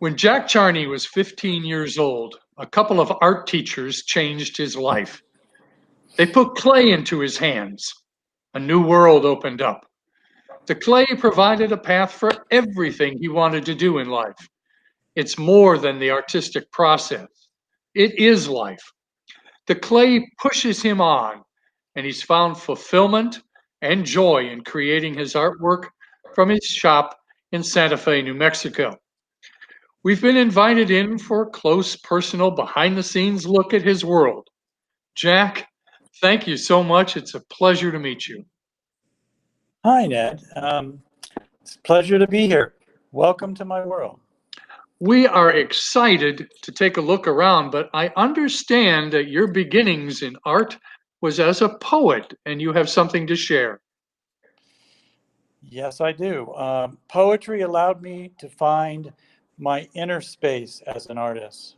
When Jack Charney was 15 years old, a couple of art teachers changed his life. They put clay into his hands. A new world opened up. The clay provided a path for everything he wanted to do in life. It's more than the artistic process. It is life. The clay pushes him on, and he's found fulfillment and joy in creating his artwork from his shop in Santa Fe, New Mexico. We've been invited in for a close, personal, behind the scenes look at his world. Jack, thank you so much. It's a pleasure to meet you. Hi, Ned. It's a pleasure to be here. Welcome to my world. We are excited to take a look around, but I understand that your beginnings in art was as a poet, and you have something to share. Yes, I do. Poetry allowed me to find my inner space as an artist.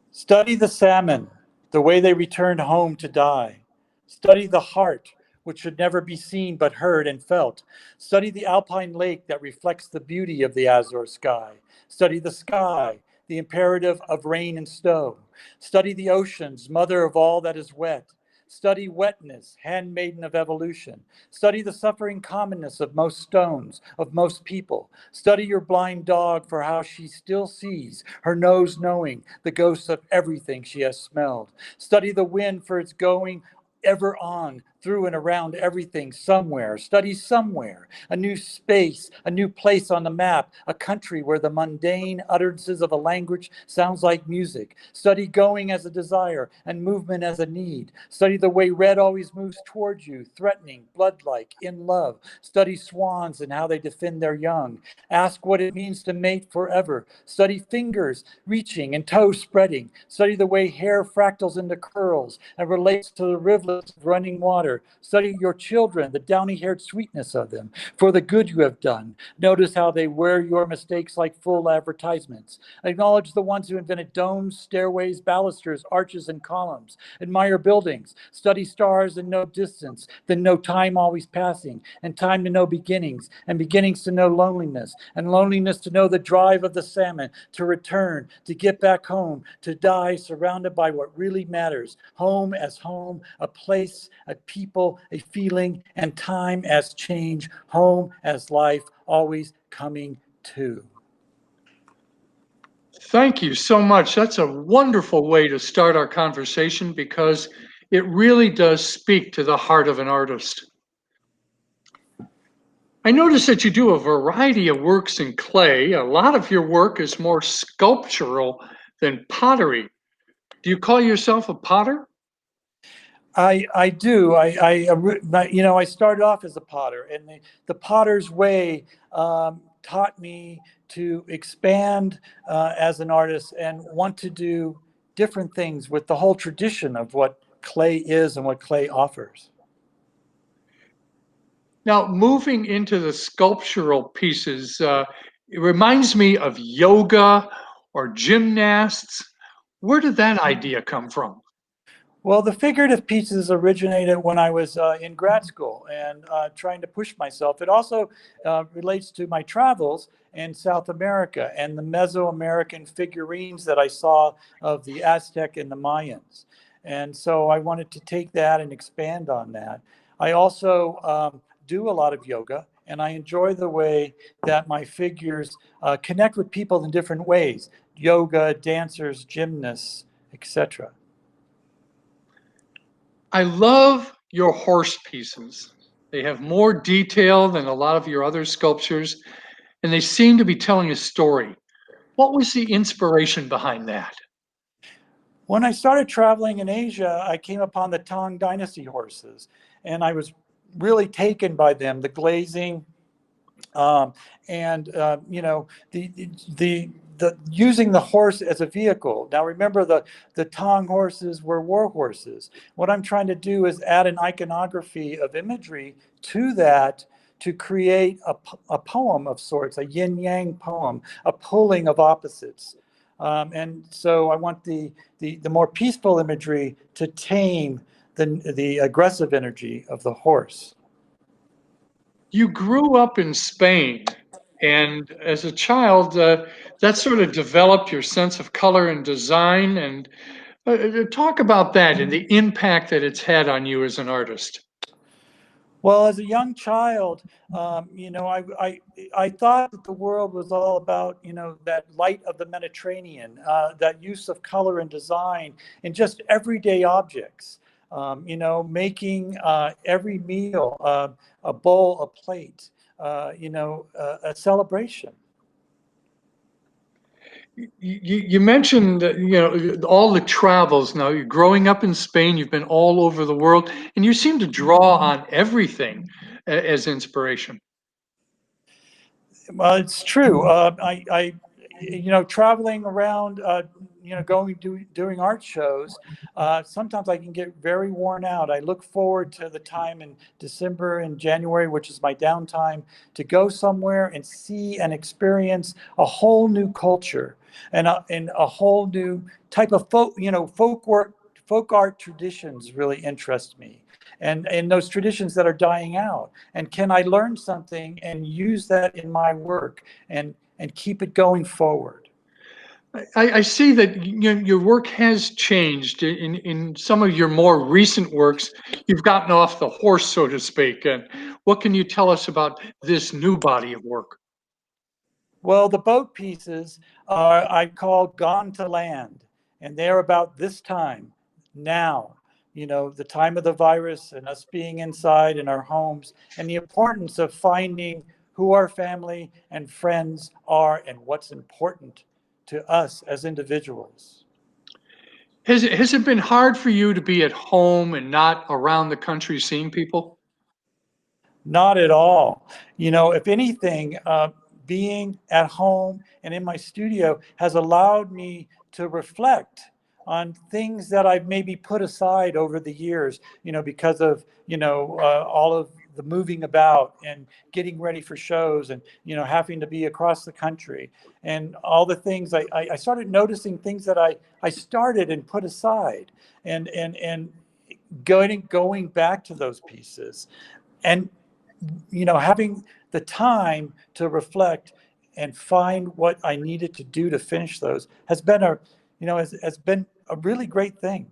Study the salmon, the way they returned home to die. Study the heart, which should never be seen but heard and felt. Study the alpine lake that reflects the beauty of the azure sky. Study the sky, the imperative of rain and snow. Study the oceans, mother of all that is wet. Study wetness, handmaiden of evolution. Study the suffering commonness of most stones, of most people. Study your blind dog for how she still sees, her nose knowing the ghosts of everything she has smelled. Study the wind for its going ever on, through and around everything, somewhere. Study somewhere, a new space, a new place on the map, a country where the mundane utterances of a language sounds like music. Study going as a desire and movement as a need. Study the way red always moves towards you, threatening, blood-like, in love. Study swans and how they defend their young. Ask what it means to mate forever. Study fingers reaching and toes spreading. Study the way hair fractals into curls and relates to the rivulets of running water. Study your children, the downy-haired sweetness of them, for the good you have done. Notice how they wear your mistakes like full advertisements. Acknowledge the ones who invented domes, stairways, balusters, arches, and columns. Admire buildings. Study stars and know distance, then know time always passing, and time to know beginnings, and beginnings to know loneliness, and loneliness to know the drive of the salmon, to return, to get back home, to die surrounded by what really matters. Home as home, a place, a people, a feeling, and time as change. Home as life, always coming to. Thank you so much. That's a wonderful way to start our conversation because it really does speak to the heart of an artist. I notice that you do a variety of works in clay. A lot of your work is more sculptural than pottery. Do you call yourself a potter? I do. I started off as a potter, and the potter's way taught me to expand as an artist and want to do different things with the whole tradition of what clay is and what clay offers. Now, moving into the sculptural pieces, it reminds me of yoga or gymnasts. Where did that idea come from? Well, the figurative pieces originated when I was in grad school and trying to push myself. It also relates to my travels in South America and the Mesoamerican figurines that I saw of the Aztec and the Mayans. And so I wanted to take that and expand on that. I also do a lot of yoga, and I enjoy the way that my figures connect with people in different ways: yoga, dancers, gymnasts, etc. I love your horse pieces. They have more detail than a lot of your other sculptures, and they seem to be telling a story. What was the inspiration behind that? When I started traveling in Asia, I came upon the Tang Dynasty horses, and I was really taken by them. The glazing, and the using the horse as a vehicle. Now remember, the Tang horses were war horses. What I'm trying to do is add an iconography of imagery to that to create a poem of sorts, a yin yang poem, a pulling of opposites. And so I want the more peaceful imagery to tame the aggressive energy of the horse. You grew up in Spain, And as a child, that sort of developed your sense of color and design. And talk about that and the impact that it's had on you as an artist. Well, as a young child, I thought that the world was all about, that light of the Mediterranean, that use of color and design in just everyday objects. Making every meal a bowl, a plate, a celebration. You mentioned all the travels. Now you're growing up in Spain, you've been all over the world, and you seem to draw on everything as inspiration. Well, it's true. Traveling around, doing art shows. Sometimes I can get very worn out. I look forward to the time in December and January, which is my downtime, to go somewhere and see and experience a whole new culture and a whole new type of folk art traditions really interest me. And those traditions that are dying out, and can I learn something and use that in my work and keep it going forward? I see that your work has changed in some of your more recent works. You've gotten off the horse, so to speak. And what can you tell us about this new body of work? Well, the boat pieces are, I call, gone to land, and they're about this time now. The time of the virus and us being inside in our homes, and the importance of finding who our family and friends are and what's important to us as individuals. Has it been hard for you to be at home and not around the country seeing people? Not at all. If anything, being at home and in my studio has allowed me to reflect on things that I've maybe put aside over the years, because of, all of the moving about and getting ready for shows and, having to be across the country and all the things I started noticing things that I started and put aside and going back to those pieces. And having the time to reflect and find what I needed to do to finish those has been has been a really great thing.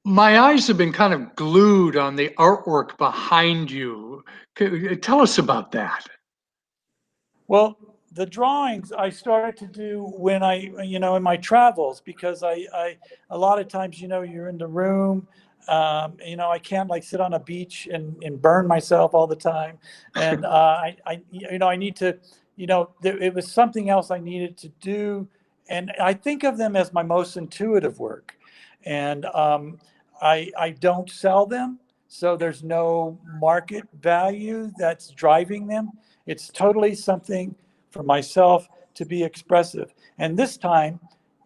My eyes have been kind of glued on the artwork behind you. Tell us about that. Well, the drawings I started to do when in my travels, because a lot of times, you're in the room, I can't like sit on a beach and burn myself all the time. And I need to, it was something else I needed to do. And I think of them as my most intuitive work. And I don't sell them. So there's no market value that's driving them. It's totally something for myself to be expressive. And this time,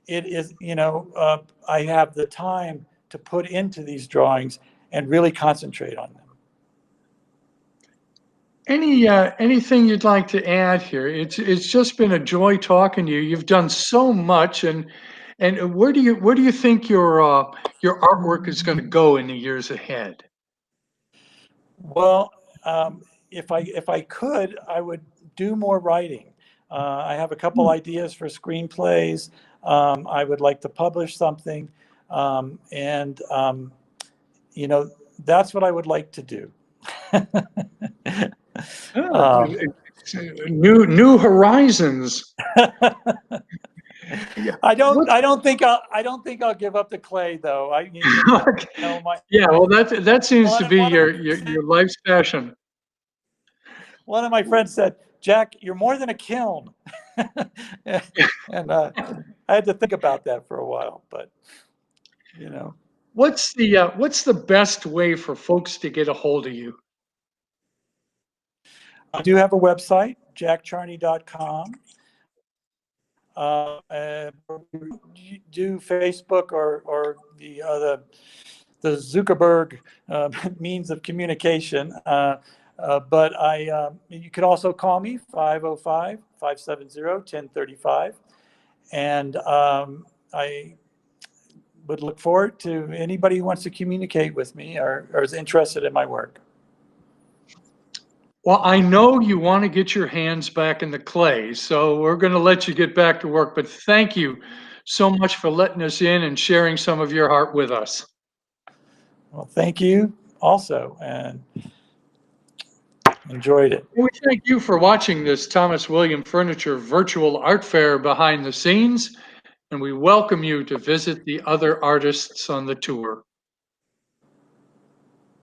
it is, I have the time to put into these drawings and really concentrate on them. Anything you'd like to add here? It's just been a joy talking to you. You've done so much, and where do you think your artwork is going to go in the years ahead? Well, if I could, I would do more writing. I have a couple ideas for screenplays. I would like to publish something, and that's what I would like to do. Oh, new horizons. Yeah. I don't think I'll give up the clay though. Yeah, well, that seems to one, be one of my your life's passion. one of my friends said, "Jack, you're more than a kiln," and I had to think about that for a while. But you know, What's the best way for folks to get a hold of you? I do have a website, jackcharney.com. Do Facebook or the Zuckerberg means of communication. But you could also call me 505-570-1035. And I would look forward to anybody who wants to communicate with me or is interested in my work. Well, I know you want to get your hands back in the clay, so we're going to let you get back to work. But thank you so much for letting us in and sharing some of your heart with us. Well, thank you also, and enjoyed it. We thank you for watching this Thomas William Furniture virtual art fair behind the scenes, and we welcome you to visit the other artists on the tour.